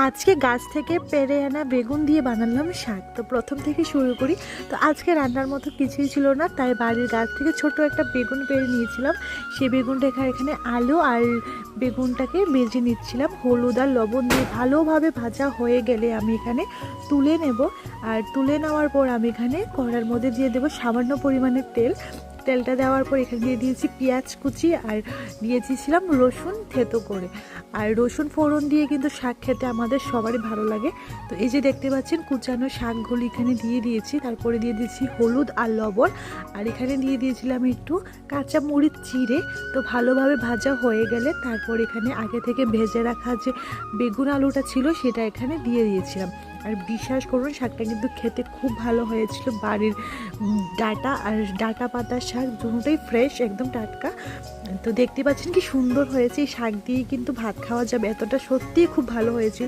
আজকে গাছ থেকে পেড়ে আনা বেগুন দিয়ে বানালাম শাক। তো প্রথম থেকে শুরু করি। তো আজকে রান্নার মতো কিছুই ছিল না, তাই বাড়ির গাছ থেকে ছোট একটা বেগুন পেড়ে নিয়েছিলাম। সেই বেগুনটা এখানে আলু আর বেগুনটাকে ভেজে নিচ্ছিলাম হলুদ আর লবণ দিয়ে। ভালোভাবে ভাজা হয়ে গেলে আমি এখানে তুলে নেব। আর তুলে নেওয়ার পর আমি এখানে কড়ার মধ্যে দিয়ে দেবো সামান্য পরিমাণে তেল। তেলটা দেওয়ার পর এখানে দিয়ে দিয়েছি পেঁয়াজ কুচি আর দিয়েছিলাম রসুন থেতো করে। আর রসুন ফোড়ন দিয়ে কিন্তু শাক খেতে আমাদের সবারই ভালো লাগে। তো এই যে দেখতে পাচ্ছেন কুচানো শাকগুলো এখানে দিয়ে দিয়েছি। তারপরে দিয়ে দিয়েছি হলুদ আর লবণ। আর এখানে দিয়ে দিয়েছিলাম একটু কাঁচা মরিচ চিড়ে। তো ভালোভাবে ভাজা হয়ে গেলে তারপর এখানে আগে থেকে ভেজে রাখা যে বেগুন আলুটা ছিল সেটা এখানে দিয়ে দিয়েছিলাম। আর বিশ্বাস করুন শাকটা কিন্তু খেতে খুব ভালো হয়েছিল। বাড়ির ডাটা পাতার শাক দুটোই ফ্রেশ, একদম টাটকা। তো দেখতে পাচ্ছেন কি সুন্দর হয়েছে। এই শাক দিয়ে কিন্তু ভাত খাওয়া যাবে, এতটা সত্যিই খুব ভালো হয়েছে।